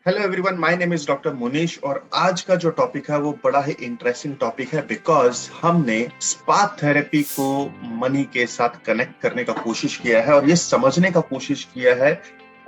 Hello everyone, my name is doctor Munish और आज का जो टॉपिक है वो बड़ा ही इंटरेस्टिंग टॉपिक है बिकॉज हमने स्पा थेरेपी को मनी के साथ कनेक्ट करने का कोशिश किया है और ये समझने का कोशिश किया है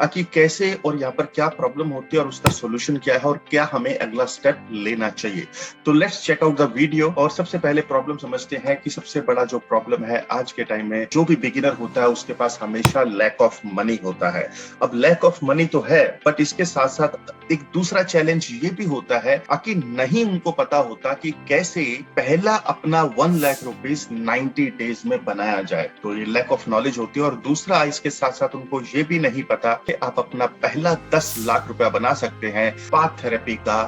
कि कैसे और यहाँ पर क्या प्रॉब्लम होती है और उसका सॉल्यूशन क्या है और क्या हमें अगला स्टेप लेना चाहिए। तो let's check out the video और सबसे पहले प्रॉब्लम समझते हैं कि सबसे बड़ा जो प्रॉब्लम है आज के टाइम में जो भी बिगिनर होता है उसके पास हमेशा लैक ऑफ मनी होता है। अब लैक ऑफ मनी तो है बट इसके साथ साथ एक दूसरा चैलेंज ये भी होता है कि नहीं उनको पता होता कि कैसे पहला अपना 1 लाख रुपीज 90 डेज में बनाया जाए। तो ये लैक ऑफ नॉलेज होती है और दूसरा इसके साथ साथ उनको ये भी नहीं पता कि आप अपना पहला 10 लाख रुपया बना सकते हैं स्पा थेरेपी का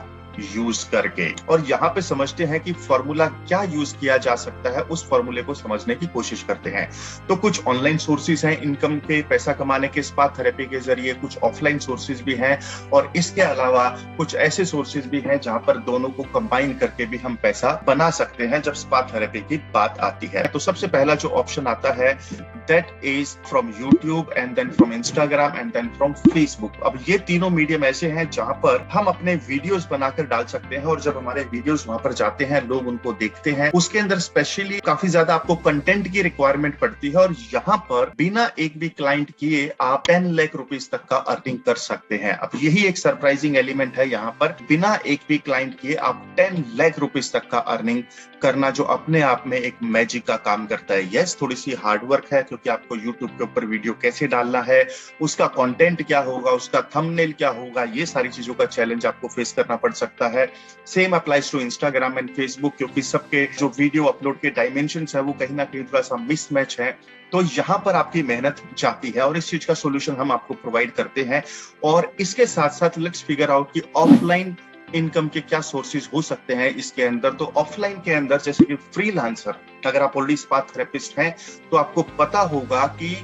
यूज करके। और यहाँ पे समझते हैं कि फॉर्मूला क्या यूज किया जा सकता है, उस फॉर्मूले को समझने की कोशिश करते हैं। तो कुछ ऑनलाइन सोर्सेज हैं इनकम के, पैसा कमाने के स्पा थेरेपी के जरिए, कुछ ऑफलाइन सोर्सेज भी हैं और इसके अलावा कुछ ऐसे सोर्सेज भी हैं जहां पर दोनों को कंबाइन करके भी हम पैसा बना सकते हैं जब स्पा थेरेपी की बात आती है। तो सबसे पहला जो ऑप्शन आता है that is from YouTube and then from Instagram and then from Facebook. अब ये तीनों मीडियम ऐसे हैं जहां पर हम अपने वीडियोस बनाकर डाल सकते हैं और जब हमारे वीडियोस वहां पर जाते हैं लोग उनको देखते हैं। उसके अंदर स्पेशली काफी ज्यादा आपको कंटेंट की रिक्वायरमेंट पड़ती है और यहाँ पर बिना एक भी क्लाइंट किए आप 10 लाख रुपीज तक का अर्निंग कर सकते हैं। अब यही एक सरप्राइजिंग एलिमेंट है, यहाँ पर बिना एक भी क्लाइंट किए आप 10 लाख रुपीज तक का अर्निंग करना, जो अपने आप में एक मैजिक का काम करता है। यस, थोड़ी सी हार्डवर्क है क्योंकि आपको यूट्यूब के ऊपर वीडियो कैसे डालना है, उसका कंटेंट क्या होगा, उसका थंबनेल क्या होगा, ये सारी चीजों का चैलेंज आपको फेस करना पड़ सकता है। Same applies to Instagram and Facebook क्योंकि सबके जो वीडियो अपलोड के डायमेंशंस है वो कहीं ना कहीं थोड़ा सा मिसमैच है। तो यहाँ पर आपकी मेहनत जाती है और इस चीज का सोल्यूशन हम आपको प्रोवाइड करते हैं। और इसके साथ साथ लेट्स फिगर आउट कि ऑफलाइन इनकम के क्या सोर्सेज हो सकते हैं इसके अंदर। तो ऑफलाइन के अंदर जैसे कि फ्रीलांसर, अगर आप ऑलरेडी स्पा थेरेपिस्ट हैं तो आपको पता होगा कि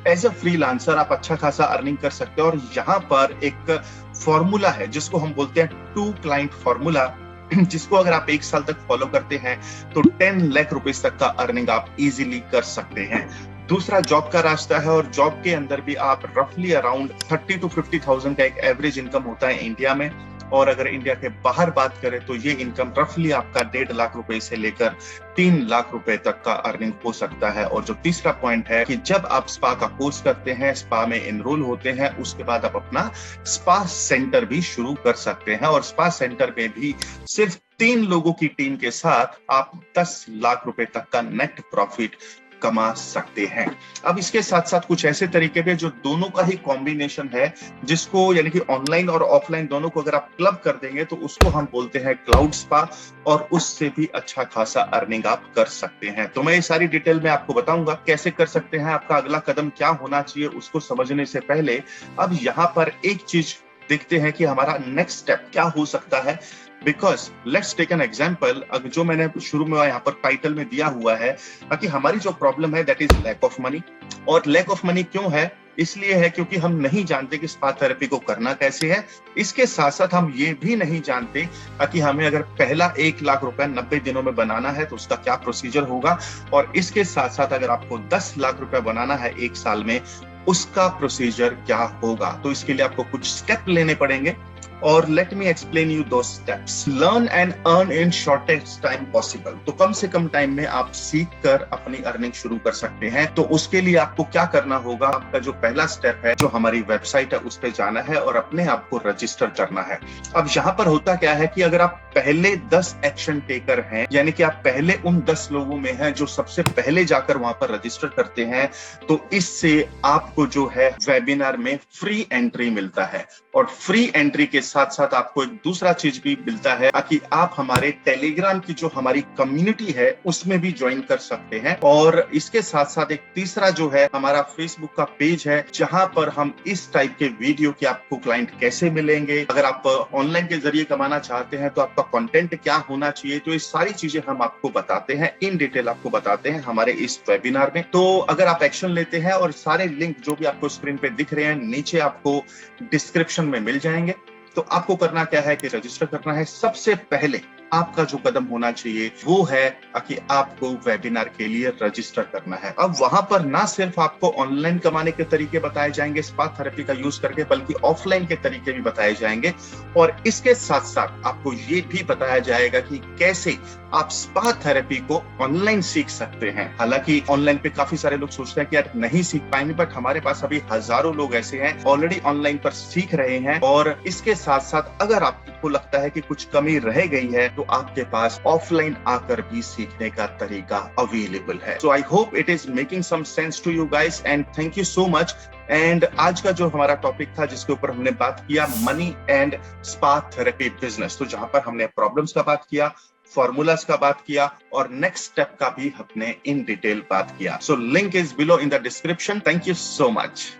एज अ फ्रीलांसर आप अच्छा खासा अर्निंग कर सकते हैं। और यहाँ पर एक फॉर्मूला है जिसको हम बोलते हैं 2 क्लाइंट फॉर्मूला, जिसको अगर आप 1 साल तक फॉलो करते हैं तो 10 लाख रुपीज तक का अर्निंग आप इजीली कर सकते हैं। दूसरा जॉब का रास्ता है और जॉब के अंदर भी आप रफली अराउंड 30 to 50,000 का एक एवरेज इनकम होता है इंडिया में। और अगर इंडिया के बाहर बात करें तो ये इनकम रफली आपका 1.5 लाख रुपए से लेकर 3 लाख रुपए तक का अर्निंग हो सकता है। और जो तीसरा पॉइंट है कि जब आप स्पा का कोर्स करते हैं, स्पा में एनरोल होते हैं, उसके बाद आप अपना स्पा सेंटर भी शुरू कर सकते हैं और स्पा सेंटर में भी सिर्फ 3 लोगों की टीम के साथ आप 10 लाख रुपए तक का नेट प्रॉफिट कमा सकते हैं। अब इसके साथ साथ कुछ ऐसे तरीके भी जो दोनों का ही कॉम्बिनेशन है, जिसको यानी कि ऑनलाइन और ऑफलाइन दोनों को अगर आप क्लब कर देंगे तो उसको हम बोलते हैं क्लाउड स्पा और उससे भी अच्छा खासा अर्निंग आप कर सकते हैं। तो मैं ये सारी डिटेल में आपको बताऊंगा कैसे कर सकते हैं, आपका अगला कदम क्या होना चाहिए उसको समझने से पहले अब यहाँ पर एक चीज देखते हैं कि हमारा नेक्स्ट स्टेप क्या हो सकता है। Because let's take an example, जो मैंने शुरू में यहाँ पर टाइटल में दिया हुआ है कि हमारी जो प्रॉब्लम है that is lack of money. और लैक ऑफ मनी क्यों है? इसलिए है क्योंकि हम नहीं जानते कि स्पा थेरेपी को करना कैसे है। इसके साथ साथ हम ये भी नहीं जानते कि हमें अगर पहला 1 लाख रुपया 90 दिनों में बनाना है तो उसका क्या प्रोसीजर होगा, और इसके साथ साथ अगर आपको 10 लाख रुपया बनाना है 1 साल में उसका प्रोसीजर क्या होगा। तो इसके लिए आपको कुछ स्टेप लेने पड़ेंगे और लेट मी एक्सप्लेन यू दो steps. Learn and earn in shortest time possible. तो कम से कम टाइम में आप सीख कर अपनी अर्निंग शुरू कर सकते हैं। तो उसके लिए आपको क्या करना होगा, आपका जो पहला स्टेप है जो हमारी वेबसाइट है उस पर जाना है और अपने आप को रजिस्टर करना है। अब यहाँ पर होता क्या है कि अगर आप पहले 10 एक्शन टेकर हैं, यानी कि आप पहले उन 10 लोगों में हैं जो सबसे पहले जाकर वहां पर रजिस्टर करते हैं, तो इससे आपको जो है वेबिनार में फ्री एंट्री मिलता है। और फ्री एंट्री के साथ साथ आपको एक दूसरा चीज भी मिलता है कि आप हमारे टेलीग्राम की जो हमारी कम्युनिटी है उसमें भी ज्वाइन कर सकते हैं। और इसके साथ साथ एक तीसरा जो है हमारा फेसबुक का पेज है जहां पर हम इस टाइप के वीडियो के आपको क्लाइंट कैसे मिलेंगे, अगर आप ऑनलाइन के जरिए कमाना चाहते हैं तो आपका कंटेंट क्या होना चाहिए, तो ये सारी चीजें हम आपको बताते हैं, इन डिटेल आपको बताते हैं हमारे इस वेबिनार में। तो अगर आप एक्शन लेते हैं, और सारे लिंक जो भी आपको स्क्रीन पे दिख रहे हैं नीचे आपको डिस्क्रिप्शन में मिल जाएंगे। तो आपको करना क्या है कि रजिस्टर करना है। सबसे पहले आपका जो कदम होना चाहिए वो है कि आपको वेबिनार के लिए रजिस्टर करना है। अब वहां पर ना सिर्फ आपको ऑनलाइन कमाने के तरीके बताए जाएंगे स्पा थेरेपी का यूज करके, बल्कि ऑफलाइन के तरीके भी बताए जाएंगे। और इसके साथ साथ आपको ये भी बताया जाएगा कि कैसे आप स्पा थेरेपी को ऑनलाइन सीख सकते हैं। हालांकि ऑनलाइन पे काफी सारे लोग सोचते हैं कि यार नहीं सीख पाएंगे, बट हमारे पास अभी हजारों लोग ऐसे हैं ऑलरेडी ऑनलाइन पर सीख रहे हैं। और इसके साथ साथ अगर आपको लगता है कि कुछ कमी रह गई है तो आपके पास ऑफलाइन आकर भी सीखने का तरीका अवेलेबल है। So I hope it is making some sense to you guys and thank you so much. And आज का जो हमारा टॉपिक था जिसके ऊपर हमने बात किया, money and spa therapy business, तो जहां पर हमने प्रॉब्लम्स का बात किया, फॉर्मूलाज का बात किया और नेक्स्ट स्टेप का भी हमने इन डिटेल बात किया। So link is below in the description. Thank you so much.